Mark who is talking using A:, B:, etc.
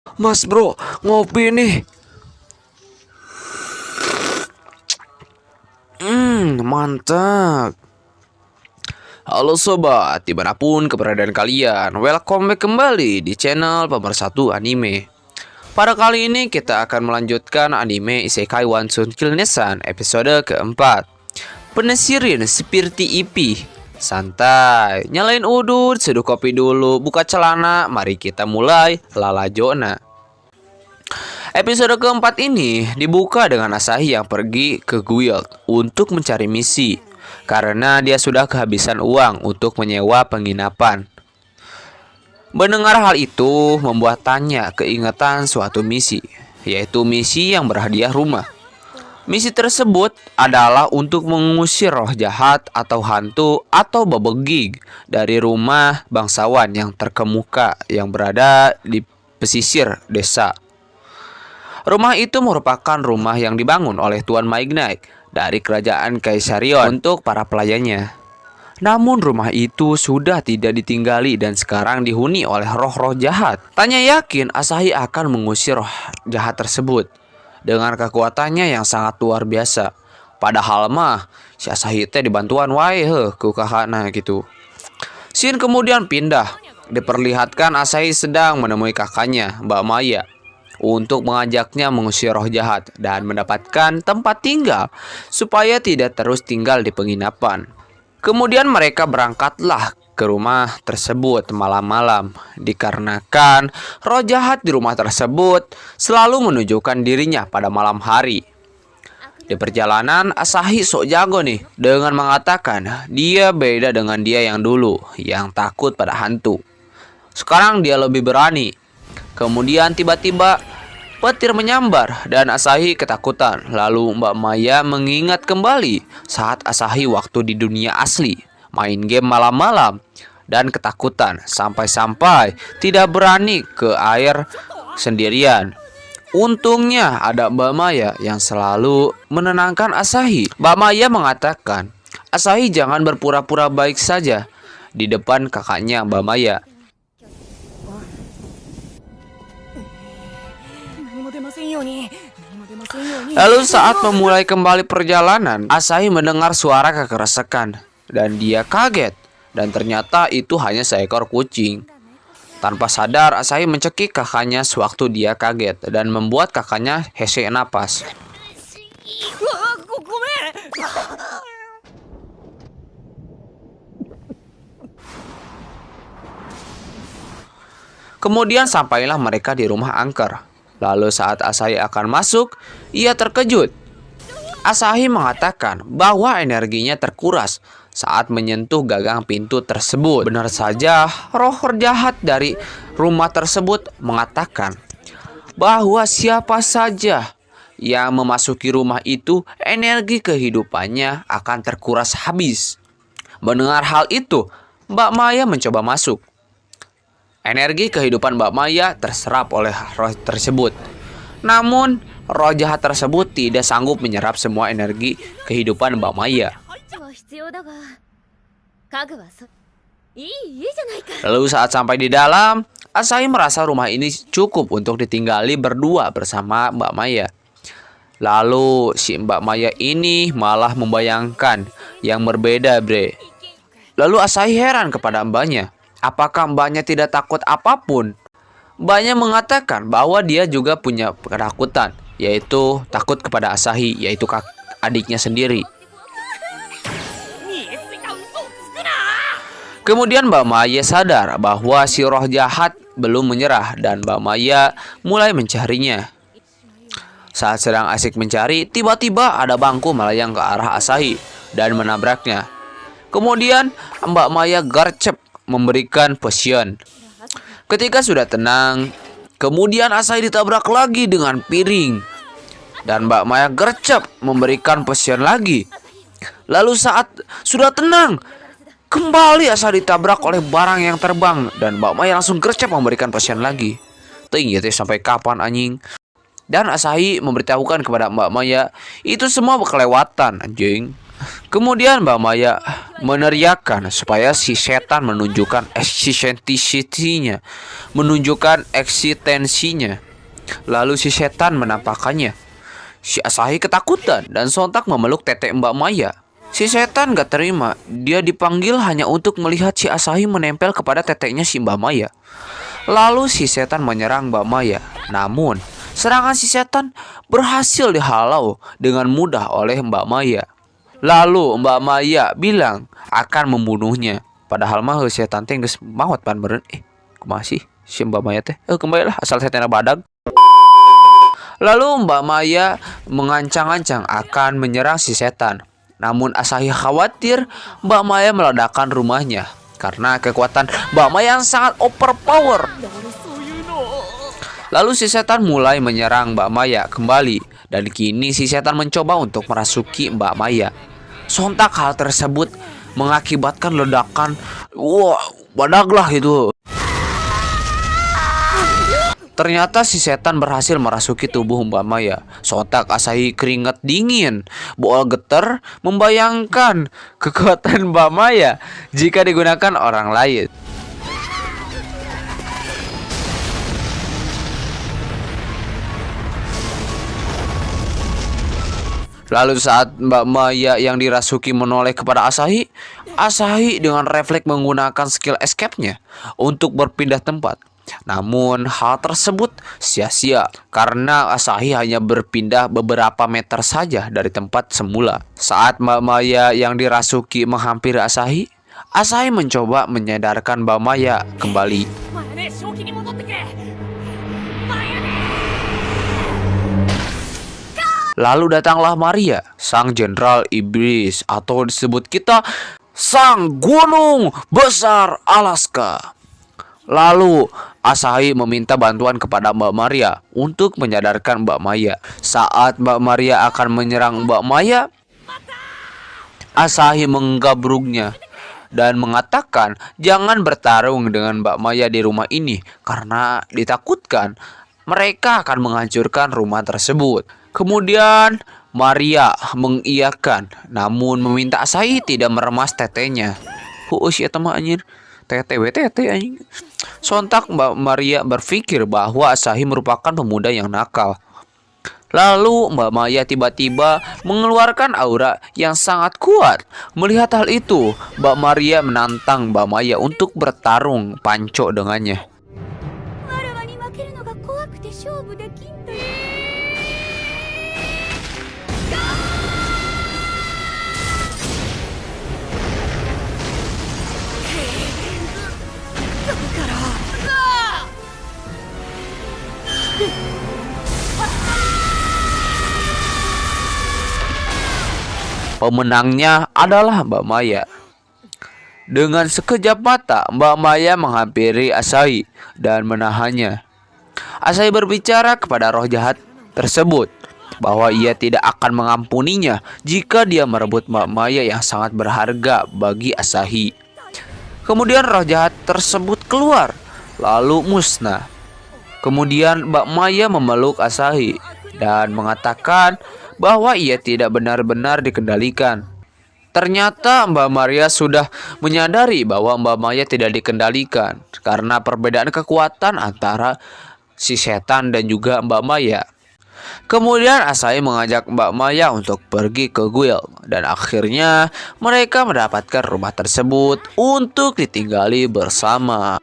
A: Mas bro, ngopi nih. Mantap. Halo sobat, dimanapun keberadaan kalian, welcome back kembali di channel Pemersatu Anime. Pada kali ini kita akan melanjutkan anime Isekai Wansun Kill Nesan episode keempat. Penesirin seperti IP. Santai, nyalain udut, seduh kopi dulu, buka celana, mari kita mulai Lala Jona. Episode keempat ini dibuka dengan Asahi yang pergi ke guild untuk mencari misi karena dia sudah kehabisan uang untuk menyewa penginapan. Mendengar hal itu membuat Tanya keingetan suatu misi, yaitu misi yang berhadiah rumah. Misi tersebut adalah untuk mengusir roh jahat atau hantu atau babegig dari rumah bangsawan yang terkemuka yang berada di pesisir desa. Rumah itu merupakan rumah yang dibangun oleh Tuan Maignac dari kerajaan Kaisarion untuk para pelayannya. Namun rumah itu sudah tidak ditinggali dan sekarang dihuni oleh roh-roh jahat. Tanya yakin Asahi akan mengusir roh jahat tersebut dengan kekuatannya yang sangat luar biasa. Padahal mah si Asahi teh dibantuan wae ku kakakna gitu. Scene kemudian pindah. Diperlihatkan Asahi sedang menemui kakaknya, Mbak Maya, untuk mengajaknya mengusir roh jahat dan mendapatkan tempat tinggal supaya tidak terus tinggal di penginapan. Kemudian mereka berangkatlah ke rumah tersebut malam-malam dikarenakan roh jahat di rumah tersebut selalu menunjukkan dirinya pada malam hari. Di perjalanan Asahi sok jago nih dengan mengatakan dia beda dengan dia yang dulu yang takut pada hantu. Sekarang dia lebih berani. Kemudian tiba-tiba petir menyambar dan Asahi ketakutan. Lalu Mbak Maya mengingat kembali saat Asahi waktu di dunia asli, main game malam-malam dan ketakutan sampai-sampai tidak berani ke air sendirian. Untungnya ada Mbak Maya yang selalu menenangkan Asahi. Mbak Maya mengatakan, Asahi jangan berpura-pura baik saja di depan kakaknya Mbak Maya. Lalu saat memulai kembali perjalanan, Asahi mendengar suara kekeresekan dan dia kaget. Dan ternyata itu hanya seekor kucing. Tanpa sadar, Asahi mencekik kakaknya sewaktu dia kaget dan membuat kakaknya hese napas. Kemudian sampailah mereka di rumah angker. Lalu saat Asahi akan masuk, ia terkejut. Asahi mengatakan bahwa energinya terkuras saat menyentuh gagang pintu tersebut. Benar saja, roh jahat dari rumah tersebut mengatakan bahwa siapa saja yang memasuki rumah itu, energi kehidupannya akan terkuras habis. Mendengar hal itu, Mbak Maya mencoba masuk. Energi kehidupan Mbak Maya terserap oleh roh tersebut. Namun, roh jahat tersebut tidak sanggup menyerap semua energi kehidupan Mbak Maya. Lalu saat sampai di dalam, Asahi merasa rumah ini cukup untuk ditinggali berdua bersama Mbak Maya. Lalu si Mbak Maya ini malah membayangkan yang berbeda, bre. Lalu Asahi heran kepada mbaknya. Apakah mbaknya tidak takut apapun? Mbaknya mengatakan bahwa dia juga punya ketakutan, yaitu takut kepada Asahi, yaitu adiknya sendiri. Kemudian Mbak Maya sadar bahwa si roh jahat belum menyerah dan Mbak Maya mulai mencarinya. Saat sedang asik mencari, tiba-tiba ada bangku melayang ke arah Asahi dan menabraknya. Kemudian Mbak Maya gercep memberikan potion. Ketika sudah tenang, kemudian Asahi ditabrak lagi dengan piring dan Mbak Maya gercep memberikan potion lagi. Lalu saat sudah tenang, kembali Asahi ditabrak oleh barang yang terbang dan Mbak Maya langsung gercep memberikan potion lagi. Tinggi sampai kapan anjing? Dan Asahi memberitahukan kepada Mbak Maya, itu semua kelewatan anjing. Kemudian Mbak Maya meneriakkan supaya si setan menunjukkan eksistensinya. Lalu si setan menampakkannya. Si Asahi ketakutan dan sontak memeluk tetek Mbak Maya. Si setan gak terima. Dia dipanggil hanya untuk melihat si Asahi menempel kepada teteknya si Mbak Maya. Lalu si setan menyerang Mbak Maya. Namun, serangan si setan berhasil dihalau dengan mudah oleh Mbak Maya. Lalu Mbak Maya bilang akan membunuhnya. Padahal mah setan teh geus maot pan meureun. Kumaha sih si Mbak Maya teh? Kembalilah asal setan badag. Lalu Mbak Maya mengancang-ancang akan menyerang si setan. Namun Asahi khawatir Mbak Maya meledakkan rumahnya karena kekuatan Mbak Maya yang sangat overpower. Lalu si setan mulai menyerang Mbak Maya kembali. Dan kini si setan mencoba untuk merasuki Mbak Maya. Sontak hal tersebut mengakibatkan ledakan. Wah, badaglah itu. Ternyata si setan berhasil merasuki tubuh Mbak Maya. Sontak Asahi keringat dingin. Boal getar membayangkan kekuatan Mbak Maya jika digunakan orang lain. Lalu saat Mbak Maya yang dirasuki menoleh kepada Asahi, Asahi dengan refleks menggunakan skill escape-nya untuk berpindah tempat. Namun hal tersebut sia-sia karena Asahi hanya berpindah beberapa meter saja dari tempat semula. Saat Mbak Maya yang dirasuki menghampiri Asahi, Asahi mencoba menyadarkan Mbak Maya kembali. Lalu datanglah Maria, sang jenderal iblis atau disebut kita sang gunung besar Alaska. Lalu Asahi meminta bantuan kepada Mbak Maria untuk menyadarkan Mbak Maya. Saat Mbak Maria akan menyerang Mbak Maya, Asahi menggabruknya dan mengatakan jangan bertarung dengan Mbak Maya di rumah ini karena ditakutkan mereka akan menghancurkan rumah tersebut. Kemudian Maria mengiyakan, namun meminta Asahi tidak meremas tetenya. Ya teman anjir, tete anjing. Sontak Mbak Maria berpikir bahwa Asahi merupakan pemuda yang nakal. Lalu Mbak Maya tiba-tiba mengeluarkan aura yang sangat kuat. Melihat hal itu, Mbak Maria menantang Mbak Maya untuk bertarung panco dengannya. Pemenangnya adalah Mbak Maya. Dengan sekejap mata, Mbak Maya menghampiri Asahi dan menahannya. Asahi berbicara kepada roh jahat tersebut bahwa ia tidak akan mengampuninya jika dia merebut Mbak Maya yang sangat berharga bagi Asahi. Kemudian roh jahat tersebut keluar, lalu musnah. Kemudian Mbak Maya memeluk Asahi dan mengatakan bahwa ia tidak benar-benar dikendalikan. Ternyata Mbak Maria sudah menyadari bahwa Mbak Maya tidak dikendalikan karena perbedaan kekuatan antara si setan dan juga Mbak Maya. Kemudian Asahi mengajak Mbak Maya untuk pergi ke guild dan akhirnya mereka mendapatkan rumah tersebut untuk ditinggali bersama.